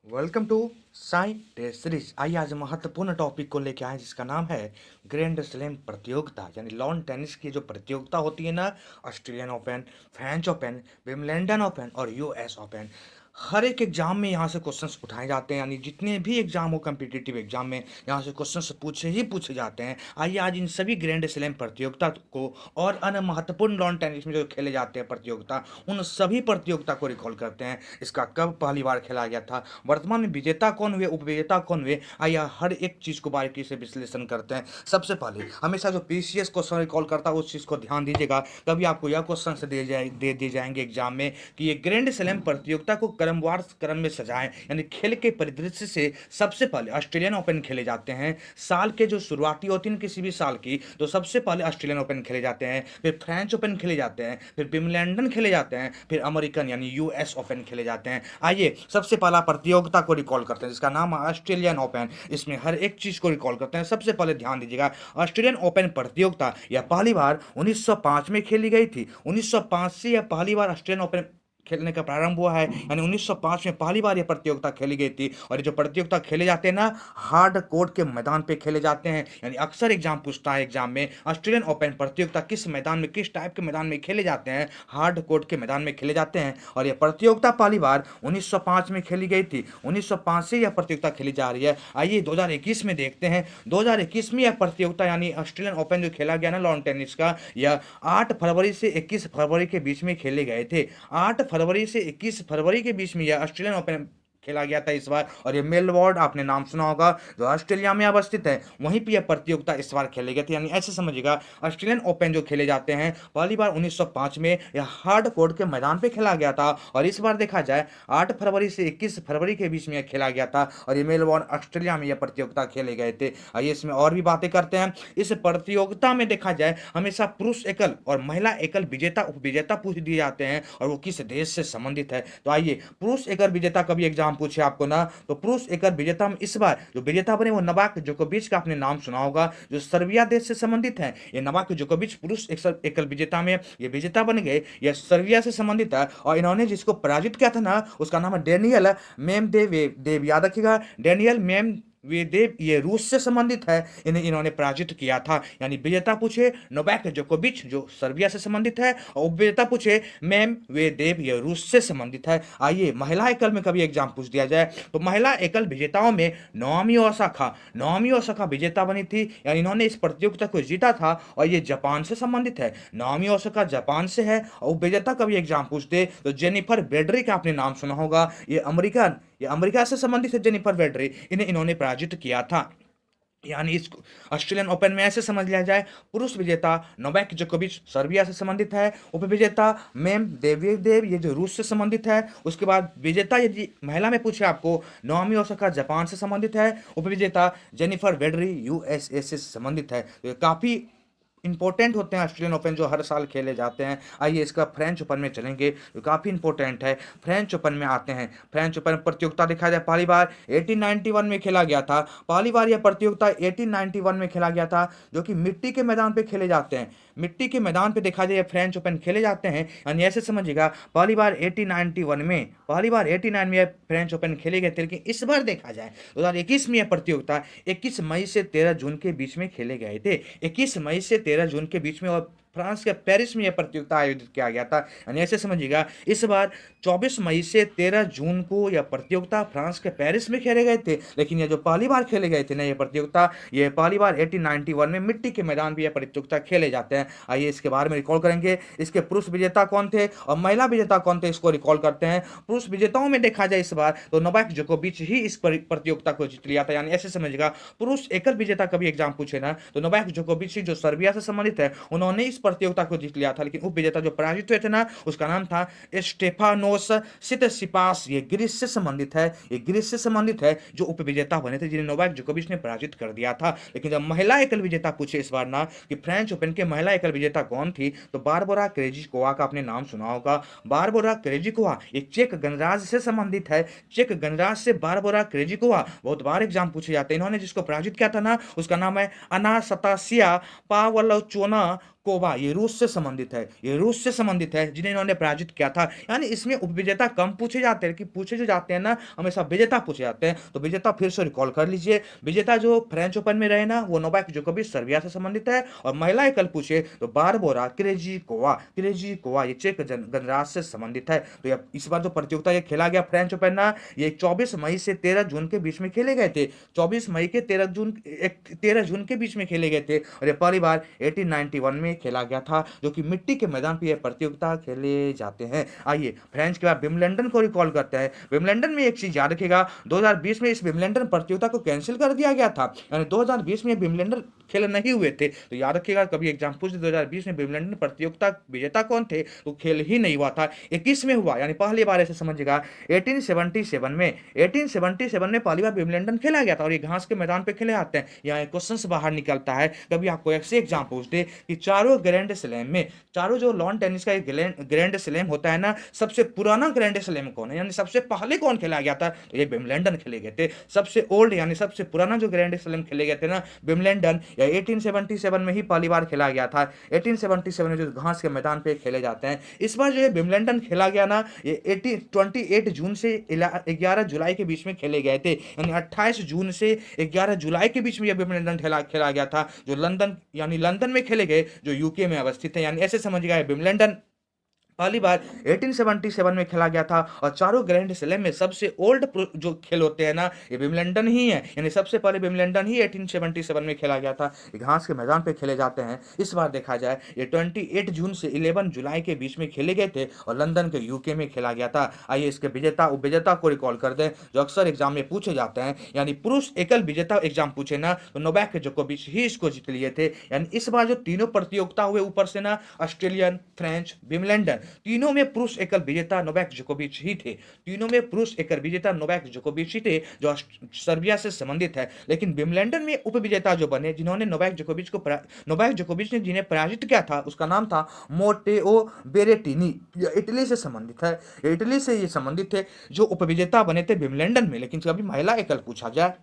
Welcome to Sai test series. आइए आज महत्वपूर्ण टॉपिक को लेके आए जिसका नाम है ग्रैंड स्लैम प्रतियोगिता यानी लॉन टेनिस की जो प्रतियोगिता होती है ना, Australian open, French open, Wimbledon open और यूएस ओपन। हर एक एग्जाम में यहाँ से क्वेश्चंस उठाए जाते हैं, यानी जितने भी एग्जाम हो कम्पिटिटिव एग्जाम में यहाँ से क्वेश्चंस पूछे जाते हैं। आइए आज इन सभी ग्रैंड स्लैम प्रतियोगिता को और अन्य महत्वपूर्ण लॉन टेनिस में जो खेले जाते हैं प्रतियोगिता, उन सभी प्रतियोगिता को रिकॉल करते हैं। इसका कब पहली बार खेला गया था, वर्तमान में विजेता कौन हुए, उपविजेता कौन हुए, आइए हर एक चीज को बारीकी से विश्लेषण करते हैं। सबसे पहले हमेशा जो पीसीएस क्वेश्चन रिकॉल करता है उस चीज को ध्यान दीजिएगा। कभी आपको यह क्वेश्चन से दे दिए जाएंगे एग्जाम में कि ये ग्रैंड स्लैम प्रतियोगिता को क्रमवार क्रम में सजाएं, यानी खेल के परिदृश्य से सबसे पहले ऑस्ट्रेलियन ओपन खेले जाते हैं। साल के जो शुरुआती होती है किसी भी साल की, तो सबसे पहले ऑस्ट्रेलियन ओपन खेले जाते हैं, फिर फ्रेंच ओपन खेले जाते हैं, फिर विम्बलडन खेले जाते हैं, फिर अमेरिकन यानी यूएस ओपन खेले जाते हैं। आइए सबसे पहला प्रतियोगिता को रिकॉल करते हैं जिसका नाम है ऑस्ट्रेलियन ओपन। इसमें हर एक चीज को रिकॉल करते हैं। सबसे पहले ध्यान दीजिएगा, ऑस्ट्रेलियन ओपन प्रतियोगिता यह पहली बार 1905 में खेली गई थी। 1905 से यह पहली बार ऑस्ट्रेलियन ओपन खेलने का प्रारंभ हुआ है, यानी 1905 में पहली बार यह प्रतियोगिता खेली गई थी। और ये जो प्रतियोगिता खेले जाते हैं ना, हार्ड कोर्ट के मैदान पे खेले जाते हैं। यानी अक्सर एग्जाम पूछता है एग्जाम में ऑस्ट्रेलियन ओपन प्रतियोगिता किस मैदान में, किस टाइप के मैदान में खेले जाते हैं, हार्ड कोर्ट के मैदान में खेले जाते हैं। और यह प्रतियोगिता पहली बार 1905 में खेली गई थी। 1905 से यह प्रतियोगिता खेली जा रही है। आइए 2021 में देखते हैं। 2021 में यह प्रतियोगिता यानी ऑस्ट्रेलियन ओपन जो खेला गया ना लॉन टेनिस का, यह 8 फरवरी से 21 फरवरी के बीच में खेले गए थे। 8 फरवरी से 21 फरवरी के बीच में यह ऑस्ट्रेलियन ओपन खेला गया था इस बार। और ये मेलबोर्न आपने नाम सुना होगा जो ऑस्ट्रेलिया में अवस्थित है, वहीं पे यह प्रतियोगिता इस बार खेले गए थे। यानी ऐसे समझिएगा, ऑस्ट्रेलियन ओपन जो खेले जाते हैं पहली बार 1905 में यह हार्ड कोर्ट के मैदान पे खेला गया था। और इस बार देखा जाए 8 फरवरी से 21 फरवरी के बीच में यह खेला गया था। और ये मेलबोर्न ऑस्ट्रेलिया में यह प्रतियोगिता खेले गए थे। आइए इसमें और भी बातें करते हैं। इस प्रतियोगिता में देखा जाए हमेशा पुरुष एकल और महिला एकल विजेता उपविजेता पूछ दिए जाते हैं, और वो किस देश से संबंधित है। तो आइए पुरुष एकल विजेता कभी एग्जाम पूछे आपको ना, तो पुरुष एकल विजेता में इस बार जो विजेता बने वो नोवाक जोकोविच का आपने नाम सुना होगा, जो सर्बिया देश से संबंधित है। ये नोवाक जोकोविच पुरुष एकल विजेता में ये विजेता बन गए। यह सर्बिया से संबंधित है, और इन्होंने जिसको पराजित किया था ना उसका नाम है डेनियल मेमदेवेदेव। याद रखिएगा, डेनियल मेमदेवेदेव ये रूस से संबंधित है, इन्होंने पराजित किया था। यानी विजेता पूछे नोवाक जोकोविच जो सर्बिया से संबंधित है, और उपविजेता पूछे मेमदेवेदेव ये रूस से संबंधित है। आइए महिला एकल में कभी एग्जाम पूछ दिया जाए, तो महिला एकल विजेताओं में नोमी ओसाका विजेता बनी थी। यानी इन्होंने इस प्रतियोगिता को जीता था, और ये जापान से संबंधित है। नोमी ओसाका जापान से है। और उपविजेता कभी एग्जाम पूछते तो जेनिफर ब्रेडरी का आपने नाम सुना होगा, ये अमेरिका से संबंधित है। जेनिफर ब्रेडरी, इन्होंने पराजित किया था। यानी इस ऑस्ट्रेलियन ओपन में ऐसे समझ लिया जाए, पुरुष विजेता नोवाक जोकोविच सर्बिया से संबंधित है, उपविजेता मेमदेवेदेव ये जो रूस से संबंधित है। उसके बाद विजेता यदि महिला में पूछे आपको, नाओमी ओसाका जापान से संबंधित है, उपविजेता जेनिफर वेडरी यूएसए से संबंधित है। तो ये काफ़ी इंपॉर्टेंट होते हैं ऑस्ट्रेलियन ओपन जो हर साल खेले जाते हैं। आइए इसका फ्रेंच ओपन में चलेंगे जो काफ़ी इंपॉर्टेंट है। फ्रेंच ओपन में आते हैं। फ्रेंच ओपन प्रतियोगिता देखा जाए पहली बार 1891 में खेला गया था। पहली बार यह प्रतियोगिता 1891 में खेला गया था, जो कि मिट्टी के मैदान पे खेले जाते हैं। मिट्टी के मैदान पे देखा जाए फ्रेंच ओपन खेले जाते हैं। यानी ऐसे समझिएगा, पहली बार 89 में यह फ्रेंच ओपन खेले गए थे। लेकिन इस बार देखा जाए 2021 में यह प्रतियोगिता 21 मई से 13 जून के बीच में खेले गए थे। 21 मई से 13 जून के बीच में, और फ्रांस के पेरिस में यह प्रतियोगिता आयोजित किया गया था। यानी ऐसे समझिएगा, इस बार 24 मई से 13 जून को यह प्रतियोगिता फ्रांस के पेरिस में खेले गए थे। लेकिन यह जो पहली बार खेले गए थे ना, यह प्रतियोगिता यह पहली बार 1891 में मिट्टी के मैदान भी यह प्रतियोगिता खेले जाते हैं। आइए इसके बारे में रिकॉल करेंगे। इसके पुरुष विजेता कौन थे और महिला विजेता कौन थे, इसको रिकॉल करते हैं। पुरुष विजेताओं में देखा जाए इस बार तो नोवाक जोकोविच ही इस प्रतियोगिता को जीत लिया था। यानी ऐसे समझिएगा, पुरुष एकल विजेता कभी एग्जाम पूछे ना, तो नोवाक जोकोविच ही जो सर्बिया से संबंधित है, उन्होंने इस प्रतियोगिता को जीत लिया था। लेकिन उपविजेता जो पराजित हुए थे ना, उसका नाम था स्टेफानोस सिटसिपास। ये ग्रीस से संबंधित है, जो उपविजेता बने थे, जिन्हें नोवाक जोकोविच ने पराजित कर दिया था। लेकिन जब महिला एकल विजेता पूछे इस बार ना कि फ्रेंच ओपन के महिला एकल विजेता कौन थी, तो बारबोरा क्रेजिकोवा का आपने नाम सुना होगा। बारबोरा क्रेजिकोवा एक चेक गणराज्य से संबंधित है। चेक गणराज्य से बारबोरा क्रेजिकोवा बहुत बार एग्जाम पूछे जाते हैं। इन्होंने जिसको पराजित किया था ना, उसका नाम है अनास्तासिया पावलोचोना कोवा। ये रूस से संबंधित है, ये रूस से संबंधित है जिन्हें इन्होंने पराजित किया था। यानी इसमें उपविजेता कम पूछे जाते हैं कि पूछे जो जाते हैं ना हमेशा विजेता पूछे जाते हैं। तो विजेता फिर से रिकॉल कर लीजिए, विजेता जो फ्रेंच ओपन में रहे ना वो नोवाक जोकोविच सर्बिया से संबंधित है। और महिला एकल पूछे तो बारबोरा क्रेजिकोवा ये चेक गणराज्य से संबंधित है। तो इस बार जो प्रतियोगिता ये खेला गया फ्रेंच ओपन ना ये 24 मई से 13 जून के बीच में खेले गए थे। 24 मई के 13 जून के बीच में खेले गए थे और ये पहली बार 1891 में खेला गया था, जो कि मिट्टी के मैदान पर यह प्रतियोगिता खेले जाते हैं। आइए फ्रेंच के बाद विंबलडन को रिकॉल करते हैं। विंबलडन में एक चीज याद रखिएगा, 2020 में इस विंबलडन प्रतियोगिता को कैंसिल कर दिया गया था, यानी 2020 में विंबलडन खेल नहीं हुए थे। तो याद रखिएगा कभी एग्जाम पूछ 2020 में विंबलडन प्रतियोगिता विजेता कौन थे, तो खेल ही नहीं हुआ था। 21 में हुआ, यानी पहली बार ऐसे समझिएगा 1877 में पहली बार विंबलडन खेला गया था और ये घास के मैदान पे खेले जाते हैं। यहाँ एक क्वेश्चन से बाहर निकलता है, कभी आपको ऐसे एग्जाम पूछ दे कि चारों ग्रैंड स्लैम में, चारों जो लॉन टेनिस का ग्रैंड स्लैम होता है ना, सबसे पुराना ग्रैंड स्लैम कौन है, यानी सबसे पहले कौन खेला गया था, तो ये विंबलडन खेले गए थे। सबसे ओल्ड यानी सबसे पुराना जो ग्रैंड स्लैम खेले गए थे ना विंबलडन, या 1877 में ही पहली बार खेला गया था। 1877 में जो घास के मैदान पे खेले जाते हैं। इस बार जो ये विंबलडन खेला गया ना ये 28 जून से 11 जुलाई के बीच में खेले गए थे, यानी 28 जून से 11 जुलाई के बीच में यह विंबलडन खेला गया था, जो लंदन यानी लंदन में खेले गए, जो यूके में अवस्थित है। यानी ऐसे समझिएगा विंबलडन पहली बार 1877 में खेला गया था और चारों ग्रैंड स्लैम में सबसे ओल्ड जो खेल होते हैं ना ये विंबलडन ही है, यानी सबसे पहले विंबलडन ही 1877 में खेला गया था। ये घास के मैदान पे खेले जाते हैं। इस बार देखा जाए ये 28 जून से 11 जुलाई के बीच में खेले गए थे और लंदन के यूके में खेला गया था। आइए इसके विजेता उपविजेता को रिकॉल कर दें जो अक्सर एग्जाम में पूछे जाते हैं, यानी पुरुष एकल विजेता एग्जाम पूछे ना तो नोवाक जोकोविच ही इसको जीत लिए थे। यानी इस बार जो तीनों प्रतियोगिता हुए ऊपर से ना ऑस्ट्रेलियन, फ्रेंच, विंबलडन, तीनों में पुरुष एकल विजेता नोवाक जोकोविच ही थे। तीनों में पुरुष एकल विजेता नोवाक जोकोविच ही थे जो सर्बिया से संबंधित है। लेकिन विंबलडन में उपविजेता जो बने जिन्होंने नोवाक जोकोविच ने जिन्हें पराजित किया था उसका नाम था मोटेओ बेरेटिनी, इटली से संबंधित है। इटली से ये संबंधित थे जो उपविजेता बने थे विंबलडन में। लेकिन कभी महिला एकल पूछा जाए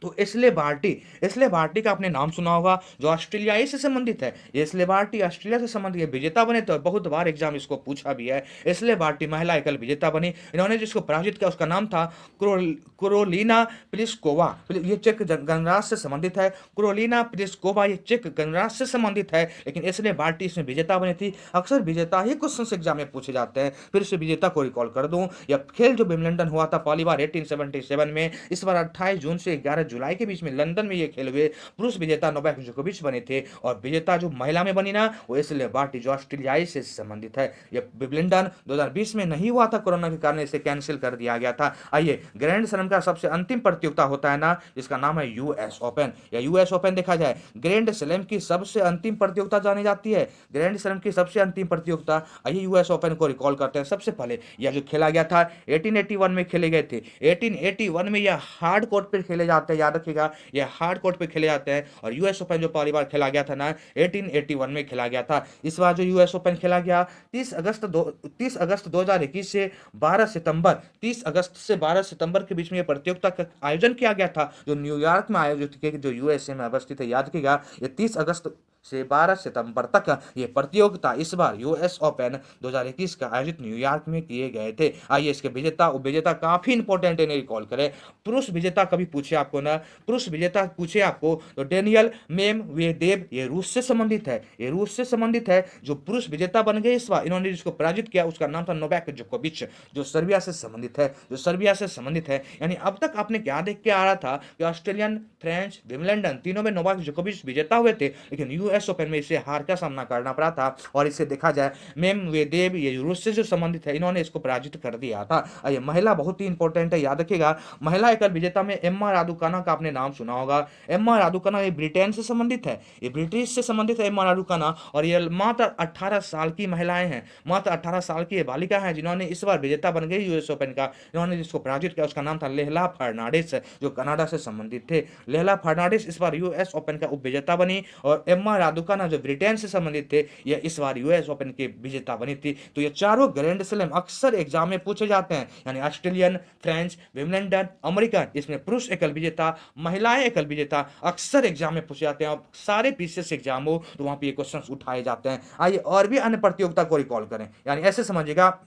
तो एस्ले बार्टी का आपने नाम सुना होगा जो ऑस्ट्रेलिया से संबंधित है। ये एस्ले बार्टी ऑस्ट्रेलिया से संबंधित विजेता बने तो बहुत बार एग्जाम इसको पूछा भी है। एस्ले बार्टी महिला एकल विजेता बनी। इन्होंने जिसको पराजित किया उसका नाम था क्रोलिना प्लिस्कोवा, ये चेक गणराज्य से संबंधित है। क्रोलिना प्लिस्कोवा ये चेक गणराज्य से संबंधित है। लेकिन एस्ले बार्टी इसमें विजेता बनी थी। अक्सर विजेता ही क्वेश्चन एग्जाम में पूछे जाते हैं। फिर से विजेता को रिकॉल कर दूं, यह खेल जो विंबलडन हुआ था पहली बार 1877 में, इस बार 28 जून से 11 जुलाई के बीच में लंदन में ये खेल हुए। पुरुष विजेता नोवाक जोकोविच बने थे और विजेता जो महिला में बनी ना वो एस्ले बार्टी जो ऑस्ट्रेलियाई से संबंधित है। ये विंबलडन 2020 में नहीं हुआ था, कोरोना के कारण इसे कैंसिल कर दिया गया था। आइए ग्रैंड स्लैम का सबसे अंतिम प्रतियोगिता होता है ना जिसका नाम है यूएस ओपन। या यूएस ओपन देखा जाए ग्रैंड स्लैम की सबसे अंतिम प्रतियोगिता जानी जाती है। ग्रैंड स्लैम की सबसे अंतिम प्रतियोगिता, आइए यूएस ओपन को रिकॉल करते हैं। सबसे पहले यह जो खेला गया था 1881 में खेले गए थे। 1881 में यह हार्ड कोर्ट पर खेले जाते हैं, याद रखिएगा ये हार्ड कोर्ट पे खेले जाते हैं। और यूएस ओपन जो पहली बार खेला गया था ना 1881 में खेला गया था। इस बार जो यूएस ओपन खेला गया 30 अगस्त 2021 से 12 सितंबर के बीच में यह प्रतियोगिता का आयोजन किया गया था जो न्यूयॉर्क में आयोजित किया, जो यूएसए में अवस्थित है। याद रखिएगा ये 30 अगस्त से 12 सितंबर तक ये प्रतियोगिता इस बार यूएस ओपन 2021 का आयोजित न्यूयॉर्क में किए गए थे। आइए इसके विजेता उपविजेता काफी इंपॉर्टेंट है, रिकॉल करें। पुरुष विजेता कभी पूछे आपको ना, पुरुष विजेता पूछे आपको तो डेनियल मेदवेदेव, ये रूस से संबंधित है। ये रूस से संबंधित है जो पुरुष विजेता बन गए इस बार। इन्होंने जिसको पराजित किया उसका नाम था नोवाक जोकोविच जो सर्बिया से संबंधित है। यानी अब तक आपने क्या देख के आ रहा था कि ऑस्ट्रेलियन, फ्रेंच, विंबलडन तीनों में नोवाक जोकोविच विजेता हुए थे, लेकिन यूएस ओपन में इसे हार का सामना करना पड़ा था। और इसे देखा जाए मेदवेदेव ये रूस से जो संबंधित है, इन्होंने इसको पराजित कर दिया था। ये महिला बहुत ही इंपॉर्टेंट है, याद रखिएगा। महिला एकल विजेता में एम्मा रादुकाना का आपने नाम सुना होगा। एम्मा रादुकाना ये ब्रिटेन से संबंधित है, ये ब्रिटिश से संबंधित है एम्मा रादुकाना। और ये मात्र 18 साल की महिलाएं हैं, मात्र 18 साल की बालिका है जिन्होंने इस बार विजेता बन गई यूएस ओपन का। इन्होंने जिसको पराजित किया उसका नाम था लेहला फर्नांडिस जो कनाडा से संबंधित थे। लेहला फर्नांडिस इस बार यूएस ओपन का उपविजेता बनी और एम्मा रादुकाना जो ब्रिटेन से संबंधित थे, ये इस बार यूएस ओपन के विजेता बनी थी। तो ये चारों ग्रैंड स्लैम अक्सर एग्जाम में पूछे जाते हैं, यानी ऑस्ट्रेलियन, फ्रेंच, विंबलडन, अमेरिकन, इसमें पुरुष एकल विजेता, महिलाएं एकल विजेता अक्सर एग्जाम में पूछे जाते हैं। और सारे पीसीएस एग्जाम हो तो वहां पे ये क्वेश्चन उठाए जाते हैं। आइए और भी अन्य प्रतियोगिता को रिकॉल करें, यानी ऐसे समझिएगा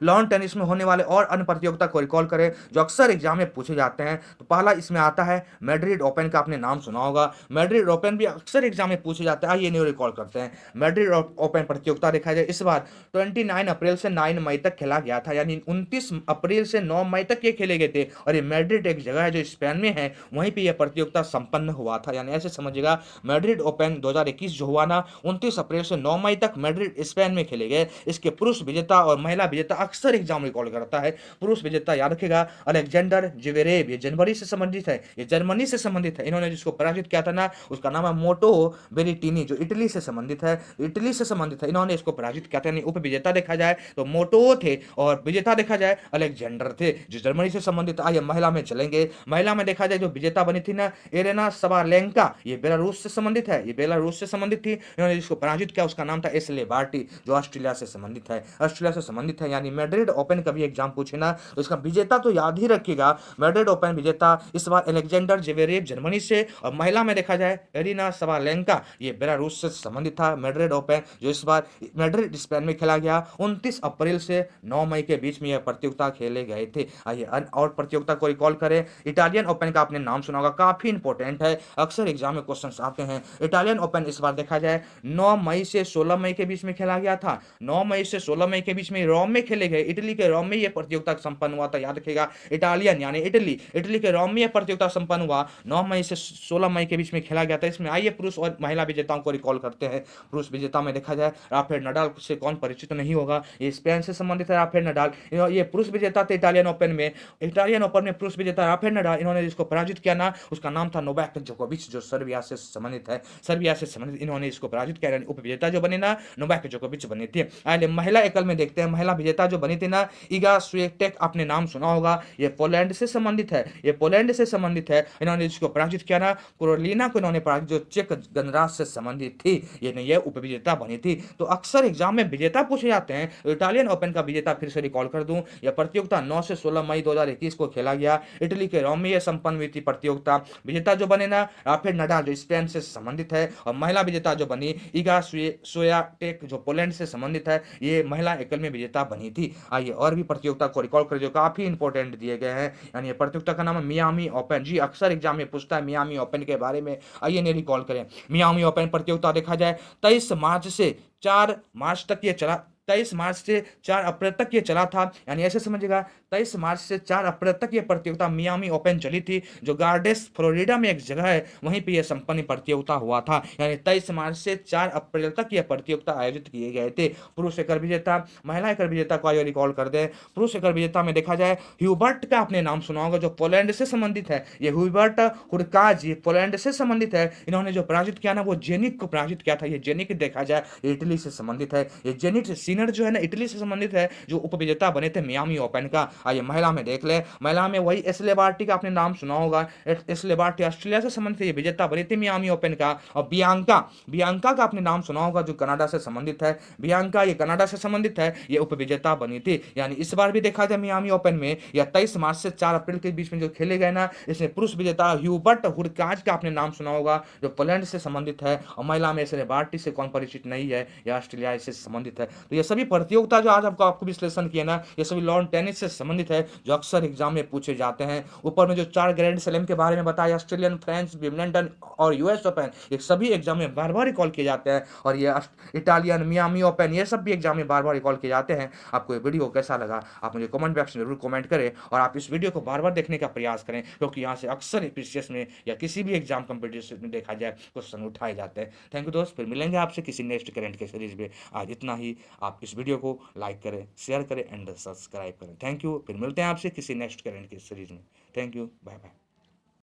लॉन टेनिस में होने वाले और अन्य प्रतियोगिता को रिकॉल करें जो अक्सर एग्जाम में पूछे जाते हैं। तो पहला इसमें आता है मैड्रिड ओपन का, आपने नाम सुना होगा। मैड्रिड ओपन भी अक्सर एग्जाम में पूछे जाता है, आइए नहीं रिकॉल करते हैं। मैड्रिड ओपन प्रतियोगिता देखा जाए इस बार 29 अप्रैल से 9 मई तक खेला गया था, यानी 29 अप्रैल से 9 मई तक ये खेले गए थे। और ये मैड्रिड एक जगह है जो स्पेन में है, वहीं पर यह प्रतियोगिता संपन्न हुआ था। यानी ऐसे समझिएगा मैड्रिड ओपन 2021 जो हुआ ना 29 अप्रैल से 9 मई तक मैड्रिड स्पेन में खेले गए। इसके पुरुष विजेता और महिला विजेता अक्सर एग्जाम रिकॉल करता है। पुरुष विजेता याद रखेगा अलेक्जेंडर ज्वेरेव, ये जनवरी से संबंधित है, ये जर्मनी से संबंधित है। इन्होंने जिसको पराजित किया था ना उसका नाम है मोटो बेरेटिनी, जो इटली से संबंधित है, इटली से संबंधित है। इन्होंने इसको पराजित किया था। यानी उप विजेता देखा जाए तो मोटो थे और विजेता देखा जाए अलेक्जेंडर थे जो जर्मनी से संबंधित। आइए महिला में चलेंगे। महिला में देखा जाए जो विजेता बनी थी ना एरेना सबालेंका, ये बेलारूस से संबंधित है, ये बेलारूस से संबंधित थी। इन्होंने जिसको पराजित किया उसका नाम था एशले बार्टी जो ऑस्ट्रेलिया से संबंधित है, ऑस्ट्रेलिया से संबंधित है। यानी मैड्रिड ओपन का भी एग्जाम पूछे ना तो इसका विजेता तो याद ही रखिएगा। मैड्रिड ओपन विजेता इस बार अलेक्जेंडर ज्वेरेव जर्मनी से, और महिला में देखा जाए एरिना सबालेंका, ये बेलारूस से संबंधित था। मैड्रिड ओपन जो इस बार मैड्रिड स्पेन में खेला गया 29 अप्रैल से 9 मई के बीच में यह प्रतियोगिता खेले गए थे। आइए और प्रतियोगिता को रिकॉल करें। इटालियन ओपन का आपने नाम सुना होगा, काफी इंपॉर्टेंट है, अक्सर एग्जाम में क्वेश्चन आते हैं। इटालियन ओपन इस बार देखा जाए 9 मई से 16 मई के बीच में खेला गया था। 9 मई से 16 मई के बीच में रोम में खेले गए, इटली के रोम में यह प्रतियोगिता संपन्न हुआ था। याद रखिएगा इटालियन यानी इटली के रोम में यह प्रतियोगिता संपन्न हुआ। 9 मई से 16 मई के बीच में खेला गया था। इसमें आइए पुरुष और महिला विजेताओं को रिकॉल करते हैं। पुरुष विजेता में देखा जाए राफेल नडाल से कौन परिचित नहीं होगा, ये स्पेन से संबंधित है। राफेल नडाल ये पुरुष विजेता थे इटालियन ओपन में। इटालियन ओपन में पुरुष विजेता राफेल नडाल, इन्होंने जिसको पराजित किया ना उसका नाम था नोवाक जोकोविच जो सर्बिया से संबंधित है, सर्बिया से संबंधित इन्होंने इसको पराजित किया। उप विजेता जो बने ना नोवाक जोकोविच बनी थी। आइए महिला एकल में देखते हैं। महिला विजेता जो बनी थी ना इगा स्विएटेक, आपने नाम सुना होगा, ये पोलैंड से संबंधित है, ये पोलैंड से संबंधित है। इन्होंने जिसको पराजित किया ना कोरोलिना को इन्होंने पराजित, जो चेक गणराज्य से संबंधित थी, ये उप विजेता बनी थी। तो अक्सर एग्जाम में विजेता पूछे जाते हैं। तो इटालियन ओपन का विजेता फिर से रिकॉल कर दूं, यह प्रतियोगिता 9 से 16 मई 2021 को खेला गया, इटली के रोम में यह संपन्न हुई थी प्रतियोगिता। विजेता जो बने ना राफेल नडाल जो स्पेन से संबंधित है, और महिला विजेता जो बनी इगा स्विएटेक जो पोलैंड से संबंधित है, ये महिला एकल में विजेता बनी थी। आइए और भी प्रतियोगिता को रिकॉल करें जो काफी इंपॉर्टेंट दिए गए हैं। यानी प्रतियोगिता का नाम है मियामी ओपन, जी अक्सर एग्जाम में पूछता है मियामी ओपन के बारे में। आइए नहीं रिकॉल करें। मियामी ओपन प्रतियोगिता देखा जाए 23 मार्च से 4 मार्च तक ये चला, 23 मार्च से 4 अप्रैल तक ये चला था। यानी ऐसे समझिएगा 23 मार्च से 4 अप्रैल तक ये प्रतियोगिता मियामी ओपन चली थी, जो गार्डेस फ्लोरिडा में एक जगह है, वहीं पे ये संपन्न प्रतियोगिता हुआ था। यानी 23 मार्च से 4 अप्रैल तक ये प्रतियोगिता आयोजित किए गए थे। पुरुष एकल विजेता, महिला एकल विजेता को आइए रिकॉल कर दे। पुरुष एकल विजेता में देखा जाए ह्यूबर्ट का आपने नाम सुना होगा जो पोलैंड से संबंधित है, ये ह्यूबर्ट हुरकाज, ये पोलैंड से संबंधित है। इन्होंने जो पराजित किया ना वो जेनिक को पराजित किया था। ये जेनिक देखा जाए इटली से संबंधित है, ये जेनिक सिनर जो है ना इटली से संबंधित है, जो उपविजेता बने थे मियामी ओपन का। आइए महिला में देख ले। महिला में वही एशले बार्टी का आपने नाम सुना होगा, एशले बार्टी ऑस्ट्रेलिया से संबंधित है, ये विजेता बनी थी मियामी ओपन का। और बियांका, बियांका का आपने नाम सुना होगा जो कनाडा से संबंधित है, बियांका ये कनाडा से संबंधित है, ये उपविजेता बनी थी। यानी इस बार भी देखा जाए मियामी ओपन में या 23 मार्च से 4 अप्रैल के बीच में जो खेले गए ना, इसमें पुरुष विजेता ह्यूबर्ट हुरकाज का आपने नाम सुना होगा जो पोलैंड से संबंधित है, और महिला में एशले बार्टी से कौन परिचित नहीं है, यह ऑस्ट्रेलिया से संबंधित है। तो ये सभी प्रतियोगिता जो आज आपको विश्लेषण किया ना, ये सभी लॉन टेनिस से संबंधित है जो अक्सर एग्जाम में पूछे जाते हैं। ऊपर में जो 4 ग्रैंड स्लैम के बारे में बताया, ऑस्ट्रेलियन, फ्रेंच, विंबलडन और यूएस ओपन, ये सभी एग्जाम में बार बार रिकॉल किए जाते हैं। और ये इटालियन, मियामी ओपन, ये सब भी एग्जाम में बार बार रिकॉल किए जाते हैं। आपको ये वीडियो कैसा लगा आप मुझे कमेंट बॉक्स में जरूर कमेंट करें, और आप इस वीडियो को बार बार देखने का प्रयास करें, क्योंकि यहाँ से अक्सर पीसीएस में या किसी भी एग्जाम कॉम्पिटिशन में देखा जाए क्वेश्चन उठाए जाते हैं। थैंक यू दोस्त, फिर मिलेंगे आपसे किसी नेक्स्ट करंट के सीरीज में। आज इतना ही। आप इस वीडियो को लाइक करें, शेयर करें एंड सब्सक्राइब करें। थैंक यू, फिर मिलते हैं आपसे किसी नेक्स्ट करंट की सीरीज में। Thank you, bye bye.